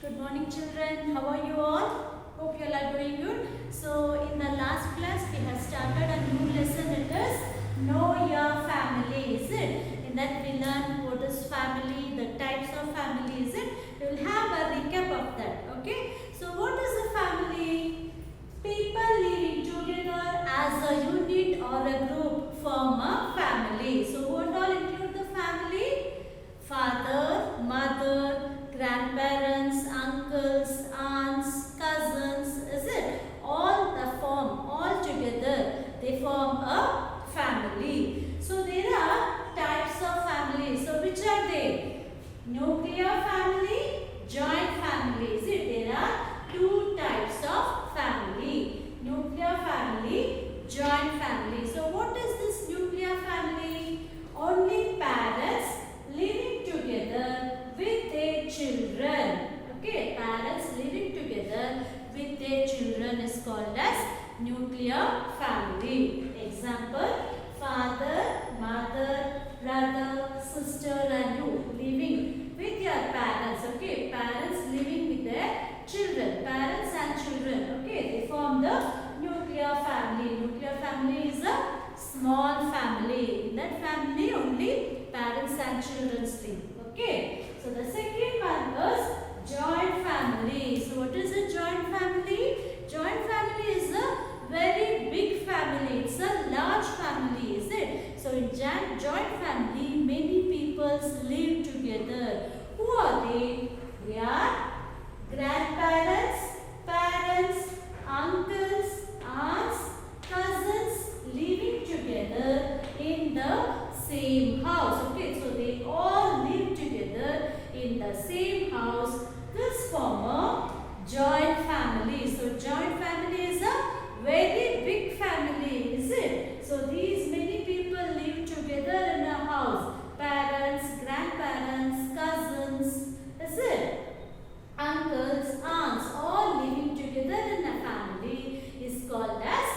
Good morning children, how are you all? Hope you all are doing good. So in the last class we have started a new lesson, it is Know Your Family, is it? In that we learn what is family, the types of family, is it? We will have a recap of that, okay? So what is a family? People living together as a unit or a group form a family. So what all include the family? Father, mother, grandparents, uncles, aunts, cousins, is it? All together, they form a family. So there are types of families. So which are they? Nuclear family, joint family. Is it? There are two types of family. Nuclear family, joint family. So what is this nuclear family? Only parents living together with their children. Okay, parents living together with their children is called as nuclear family. Example, father, mother, brother, sister and you living with your parents. Okay, parents living with their children. Parents and children. Okay, they form the nuclear family. Nuclear family is a small family. In that family only parents and children live. Okay. So the second one is joint family. So what is a joint family? Joint family is a very big family. It's a large family, is it? So in joint family, many people live together. Who are they? They are grandparents, parents, uncles, aunts, cousins living together in the same house. Okay, so they all live together in the same house. This form a joint family. So joint family is a very big family, is it? So these many people live together in a house. Parents, grandparents, cousins, is it? Uncles, aunts, all living together in a family is called as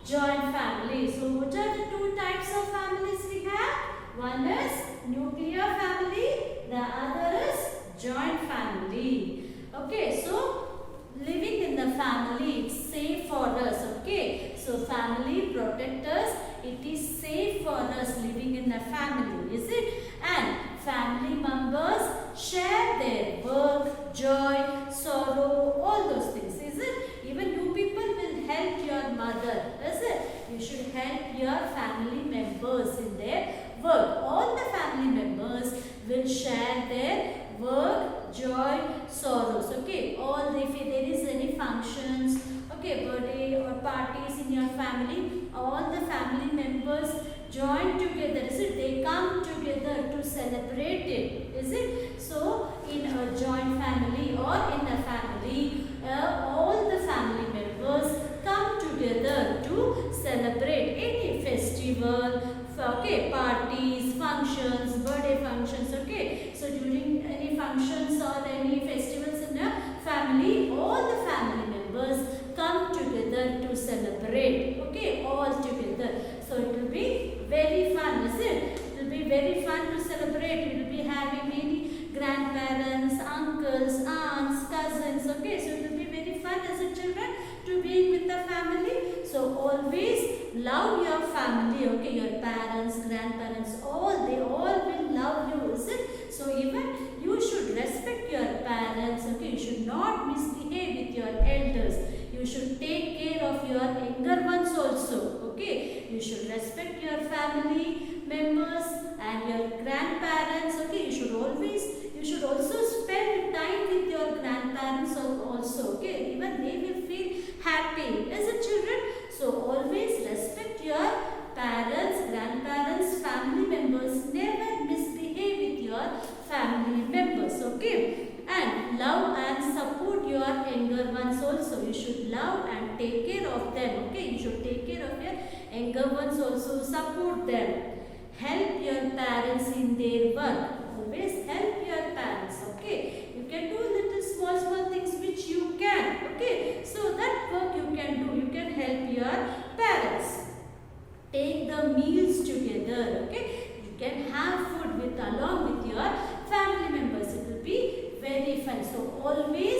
joint family. So what are the two types of families we have? One is nuclear family, the other is joint family. Okay, so living in the family, it's safe for us. Okay, so family protect us. It is safe for us living in a family, is it? And family members share their work, joy, sorrow, all those things, is it? Even you people will help your mother, is it? You should help your family members in their work. All the family members will share their work, joy, sorrows. Okay, all if there is any functions, okay, birthday or parties in your family, all the family members join together, is it? They come together to celebrate it, is it? So in a joint family or in a family, all the family members come together to celebrate any festival, okay, parties, functions, birthday functions. Okay, so during any functions or any festivals in a family, all the family members come together to celebrate. Okay, all together. So it will be very fun, is it? It will be very fun to celebrate. We will be having many grandparents, uncles, aunts, cousins. Okay, so it will be very fun as a children to be with the family. So always love your family. Okay, your parents, grandparents, they all will love you, is it? So even you should respect your parents. Okay, you should not misbehave with your elders. You should take care of your younger ones also. Okay, you should respect your family members and your grandparents. Okay, you should also spend time with your grandparents also. Okay, even they will feel happy as a children. So always respect your parents, grandparents, family members. Never misbehave with your family members. Okay, and love and support your younger ones also. You should love and take care of them. Okay, you should take care of your younger ones also. Support them. Help your parents in their work. Always help your parents. Okay, you can do little small things which you can. Okay, so that work you can do. You can help your parents. Take the meals together. Okay, you can have food along with your family members. It will be very fun. So always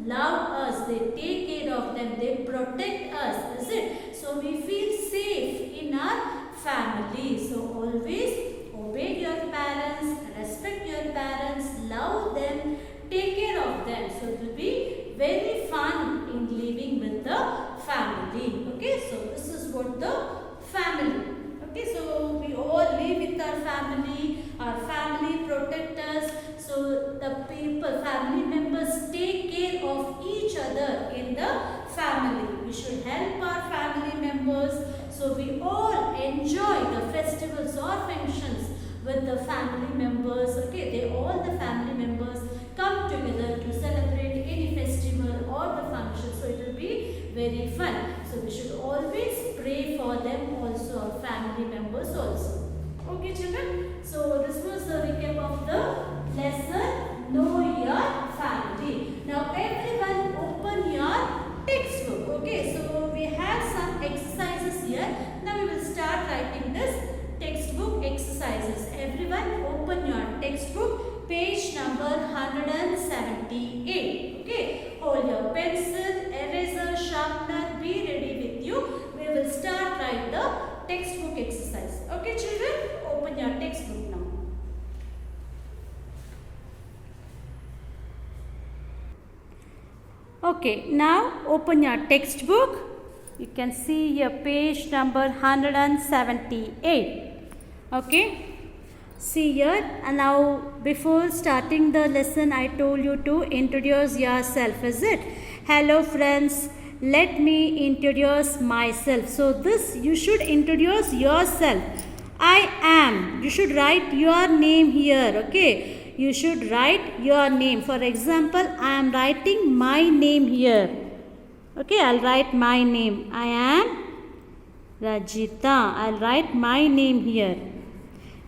love us, they take care of them, they protect us, is it? So we feel safe in our family. So always obey your parents, respect your parents, love them, take care of them. So it will be very fun in living with the family. Okay, so this is what the family. Okay, so we all live with our family protect us. So the people, family members take care of each other in the family. We should help our family members. So we all enjoy the festivals or functions with the family members. Okay, they all the family members come together to celebrate any festival or the function. So it will be very fun. So we should always pray for them also, our family members also. Okay children, so this was the recap of the lesson Know Your Family. Now everyone open your textbook. Okay, so we have some exercises here. Now we will start writing this textbook exercises. Everyone open your textbook, page number 178. Okay, hold your pencil, eraser, sharpener, be ready with you. We will start write the textbook exercise. Okay children, open your textbook now. Okay, now open your textbook. You can see here page number 178. Okay, see here. And now before starting the lesson, I told you to introduce yourself, is it? Hello friends, let me introduce myself. So this you should introduce yourself. I am. You should write your name here. Okay, you should write your name. For example, I am writing my name here. Okay, I'll write my name. I am Rajita. I'll write my name here.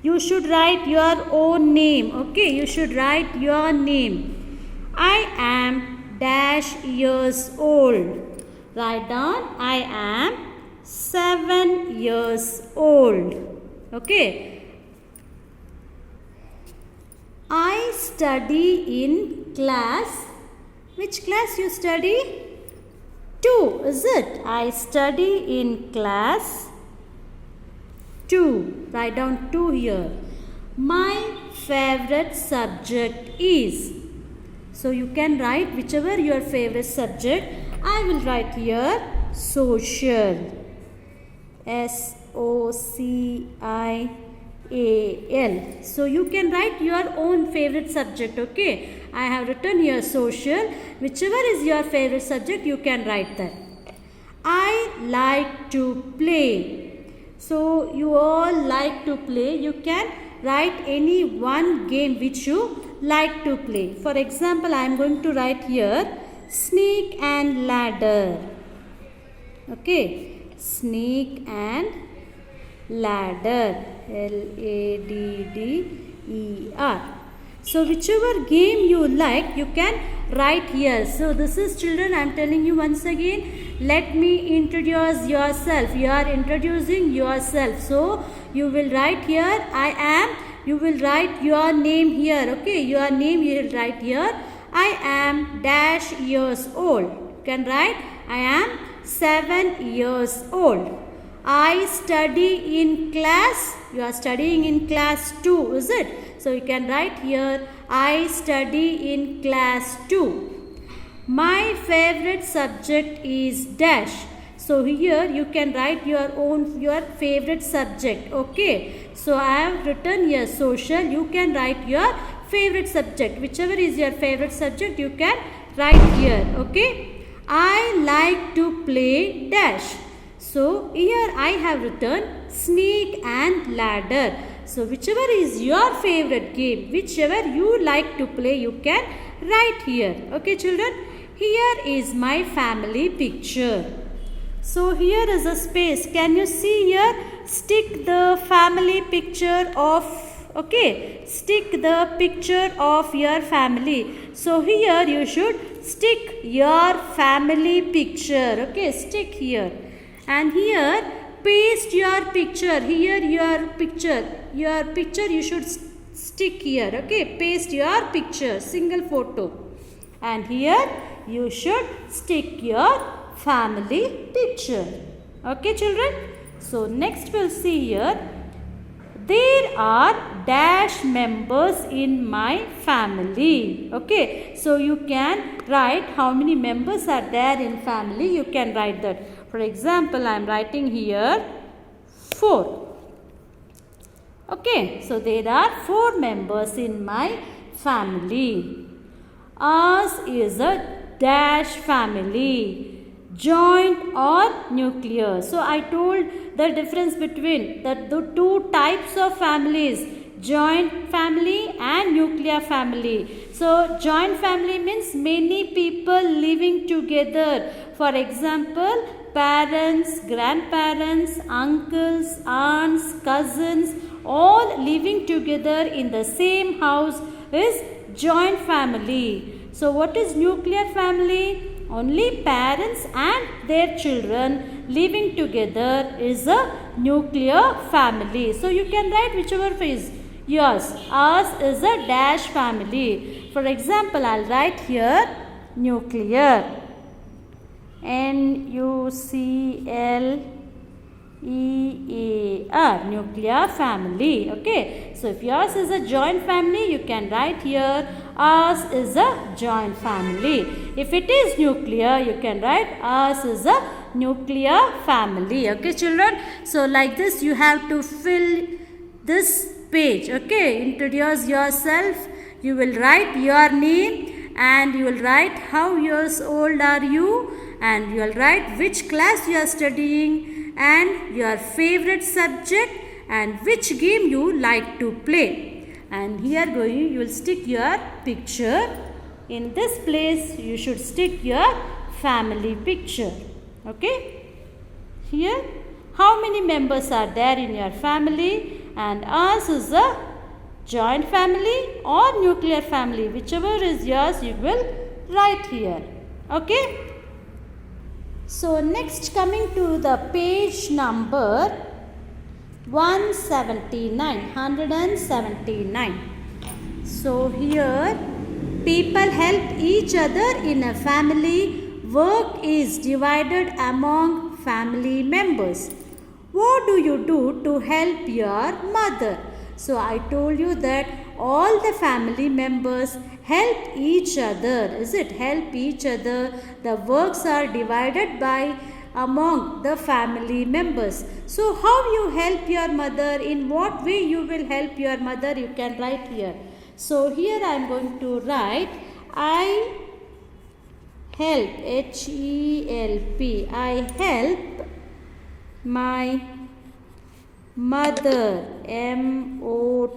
You should write your own name. Okay, you should write your name. I am dash years old. Write down, I am 7 years old. Okay. I study in class. Which class you study? 2, is it? I study in class 2. Write down 2 here. My favorite subject is. So you can write whichever your favorite subject. I will write here social. SOCIAL. So you can write your own favorite subject. Okay, I have written here social. Whichever is your favorite subject, you can write that. I like to play. So you all like to play. You can write any one game which you like to play. For example, I am going to write here snake and ladder. Okay, snake and ladder. LADDER. So whichever game you like, you can write here. So this is children, I am telling you once again, let me introduce yourself. You are introducing yourself. So you will write here I am. You will write your name here. Okay, your name you will write here. I am dash years old. You can write I am 7 years old. I study in class. You are studying in class 2, is it? So you can write here I study in class 2. My favorite subject is dash. So here you can write your favorite subject. Okay, so I have written here social. You can write your favorite subject. Whichever is your favorite subject, you can write here. Okay, I like to play dash. So here I have written snake and ladder. So whichever is your favorite game, whichever you like to play, you can write here. Okay children, here is my family picture. So here is a space. Can you see here? Stick the family picture of, okay, stick the picture of your family. So here you should stick your family picture. Okay, stick here. And here paste your picture. Here your picture you should stick here. Okay, paste your picture, single photo. And here you should stick your family picture. Okay, children? So next we'll see here. There are dash members in my family. Okay, so you can write how many members are there in family. You can write that. For example, I am writing here 4. Okay, so there are 4 members in my family. Ours is a dash family. Joint or nuclear. So I told the difference between the two types of families, joint family and nuclear family. So joint family means many people living together. For example, parents, grandparents, uncles, aunts, cousins, all living together in the same house is joint family. So what is nuclear family? Only parents and their children living together is a nuclear family. So you can write whichever is yours. Ours is a dash family. For example, I'll write here nuclear. N-U-C-L-E-A-R, nuclear family. Okay, so if yours is a joint family, you can write here ours is a joint family. If it is nuclear, you can write ours is a nuclear family. Okay, children, so like this you have to fill this page. Okay, introduce yourself. You will write your name and you will write how years old are you, and you will write which class you are studying and your favorite subject and which game you like to play. And here you will stick your picture. In this place you should stick your family picture. Okay, here how many members are there in your family, and ours is a joint family or nuclear family, whichever is yours you will write here. Okay, so next coming to the page number 179. So here people help each other in a family. Work is divided among family members. What do you do to help your mother? So I told you that all the family members help each other. Is it? Help each other. The works are divided by among the family members. So how you help your mother? In what way you will help your mother? You can write here. So here I am going to write I help, H-E-L-P. I help my mother, M-O-T-H-E-R.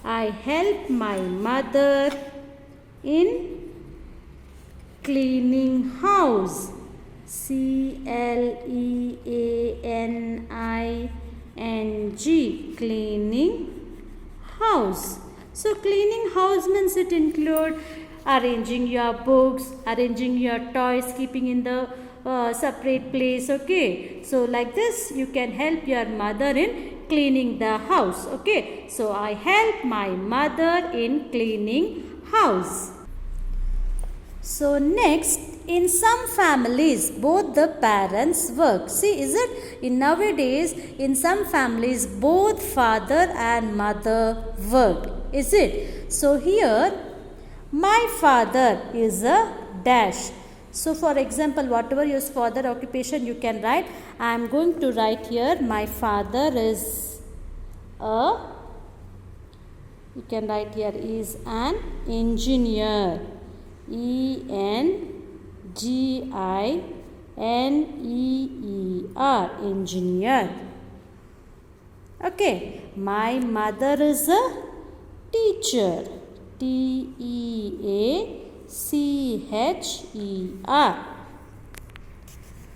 I help my mother in cleaning house, C-L-E-A-N-I-N-G, cleaning house. So cleaning house means it include arranging your books, arranging your toys, keeping in the separate place. Okay, so like this you can help your mother in cleaning the house. Okay, so I help my mother in cleaning house. So next, in some families both the parents work. See, is it? In nowadays in some families both father and mother work. Is it? So here my father is a dash. So for example, whatever your father occupation you can write. I am going to write here my father is a, you can write here is an engineer, E-N-G-I-N-E-E-R, engineer. Okay, my mother is a teacher, T-E-A-C-H-E-R.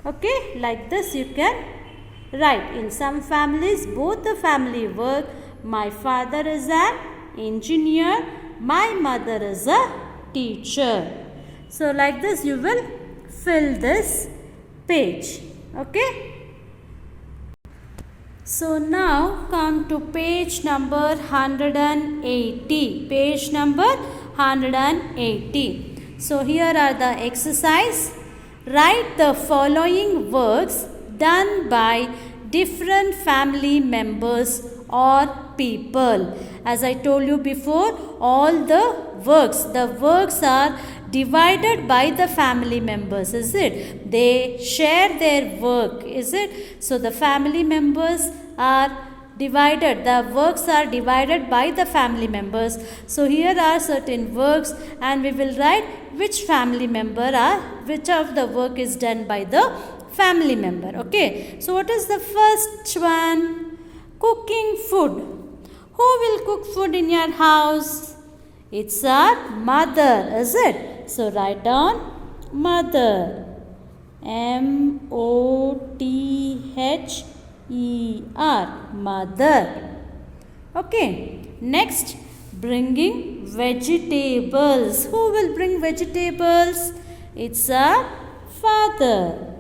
Okay, like this you can write. In some families both the family work. My father is an engineer, my mother is a teacher. So like this you will fill this page. Okay. So now come to page number 180. Page number 180. So here are the exercise. Write the following works done by different family members or people. As I told you before, all the works are divided by the family members, is it? They share their work, is it? So the family members are divided, the works are divided by the family members. So here are certain works and we will write which family member which of the work is done by the family member. Okay, so what is the first one? Cooking food. Who will cook food in your house? It's our mother, is it? So write down mother. M-O-T-H-E-R, mother. Okay, next, bringing vegetables. Who will bring vegetables? It's our father.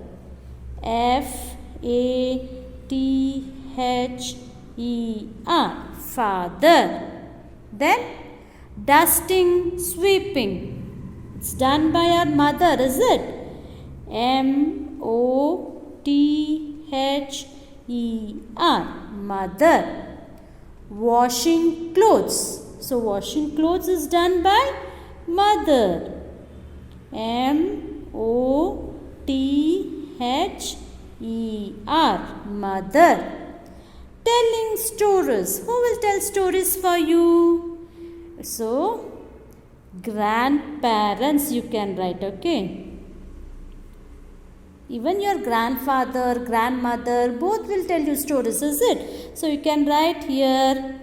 F-A-T-H-E-R, father. Then dusting, sweeping. It's done by our mother, is it? M-O-T-H-E-R, mother. Washing clothes. So washing clothes is done by mother. M-O-T-H-E-R, mother. Telling stories. Who will tell stories for you? So grandparents you can write, okay? Even your grandfather, grandmother, both will tell you stories, is it? So you can write here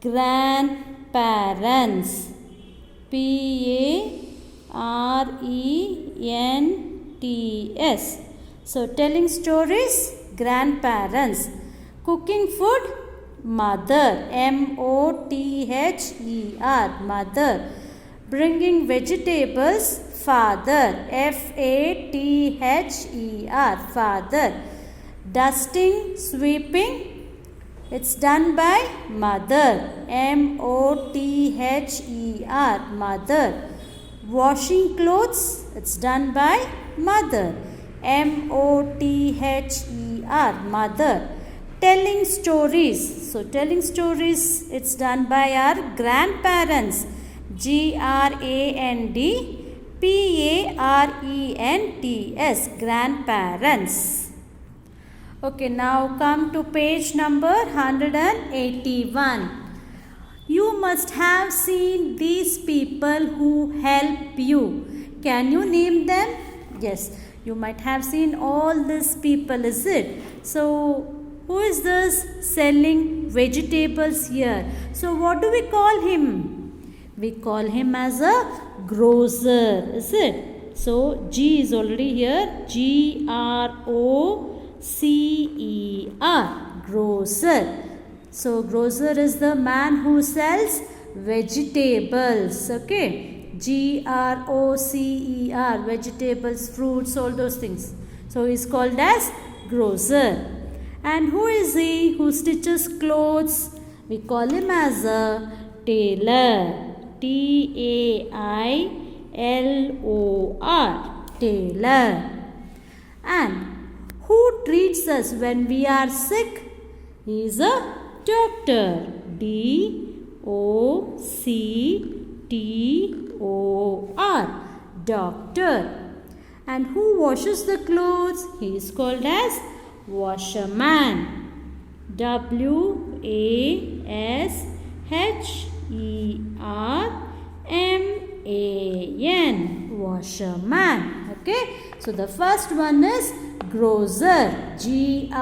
grandparents. P-A-R-E-N-T-S. So telling stories, grandparents. Cooking food, mother. M-O-T-H-E-R, mother. Bringing vegetables, father. F-A-T-H-E-R, father. Dusting, sweeping, it's done by mother. M-O-T-H-E-R, mother. Washing clothes, it's done by mother. M-O-T-H-E-R, mother. Telling stories. So telling stories, it's done by our grandparents. G-R-A-N-D-P-A-R-E-N-T-S, grandparents. Okay, now come to page number 181. You must have seen these people who help you. Can you name them? Yes, you might have seen all these people, is it? So who is this selling vegetables here? So what do we call him? We call him as a grocer, is it? So G is already here. G-R-O-C-E-R, grocer. So grocer is the man who sells vegetables. Okay, G-R-O-C-E-R, vegetables, fruits, all those things. So he is called as grocer. And who is he who stitches clothes? We call him as a tailor. T-A-I-L-O-R, tailor. And who treats us when we are sick? He is a doctor. D-O-C-T-O-R, doctor. And who washes the clothes? He is called as washerman. W-A-S-H-E-R-M-A-N, washerman. Okay, so the first one is grocer, G-R-O-C-E-R.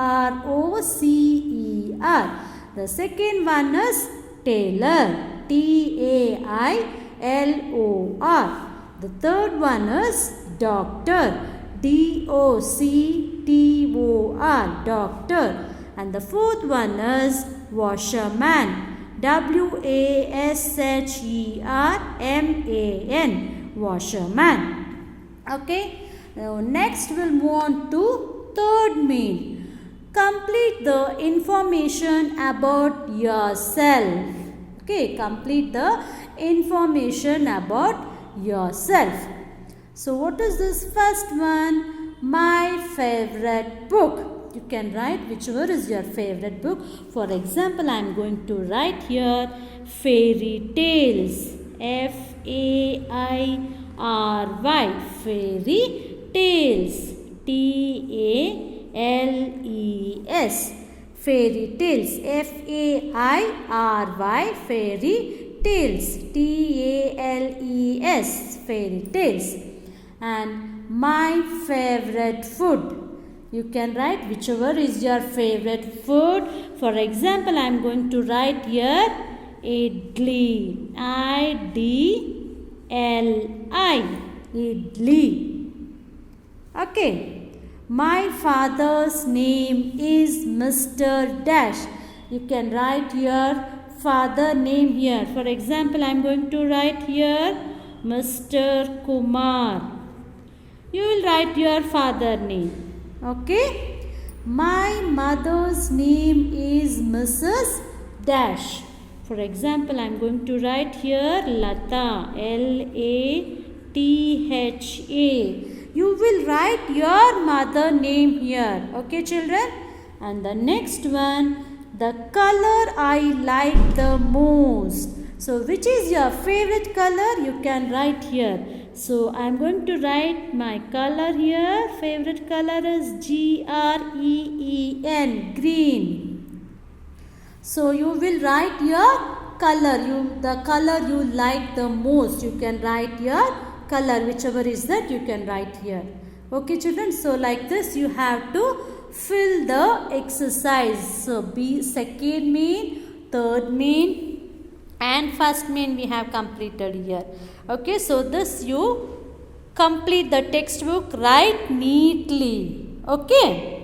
The second one is tailor, T-A-I-L-O-R. The third one is doctor, D-O-C-T-O-R, doctor. And the fourth one is washerman, W-A-S-H-E-R-M-A-N, washerman. Okay, now next we'll move on to third main. Complete the information about yourself. Okay, complete the information about yourself. So what is this first one? My favorite book. You can write whichever is your favorite book. For example, I am going to write here fairy tales. F-A-I-R-Y. Fairy tales. T-A-L-E-S. Fairy tales. F-A-I-R-Y. Fairy tales. T-A-L-E-S. Fairy tales. And my favorite food. You can write whichever is your favorite food. For example, I am going to write here idli. I-D-L-I. Idli. Okay. My father's name is Mr. Dash. You can write your father name here. For example, I am going to write here Mr. Kumar. You will write your father name. Okay. My mother's name is Mrs. Dash. For example, I am going to write here Lata. L-A-T-H-A. You will write your mother name here. Okay, children? And the next one, the color I like the most. So, which is your favorite color? You can write here. So, I am going to write my color here. Favorite color is G-R-E-E-N. Green. So, you will write your color. The color you like the most. You can write your color. Whichever is that, you can write here. Okay, children. So, like this, you have to fill the exercise. So, second main, third main, and first main we have completed here. Okay, so this you complete the textbook, write neatly. Okay.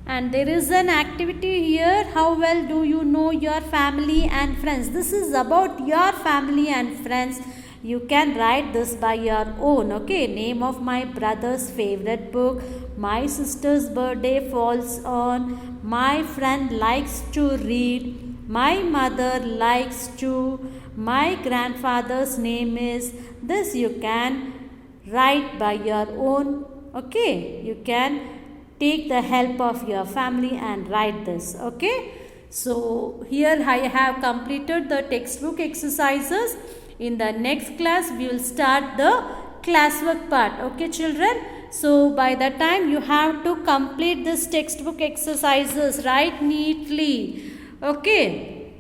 And there is an activity here. How well do you know your family and friends? This is about your family and friends. You can write this by your own. Okay. Name of my brother's favorite book. My sister's birthday falls on. My friend likes to read. My mother likes to. My grandfather's name is. This you can write by your own. Okay. You can take the help of your family and write this. Okay. So here I have completed the textbook exercises. In the next class we will start the classwork part. Okay, children. So by the time you have to complete this textbook exercises, write neatly. Okay.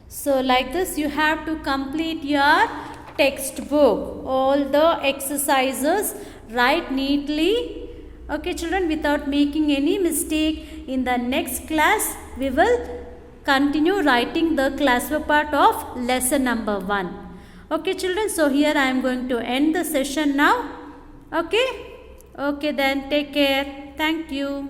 So like this you have to complete your textbook. All the exercises write neatly. Okay, children, without making any mistake. In the next class we will continue writing the classwork part of lesson number 1. Okay, children. So here I am going to end the session now. Okay. Okay then, take care. Thank you.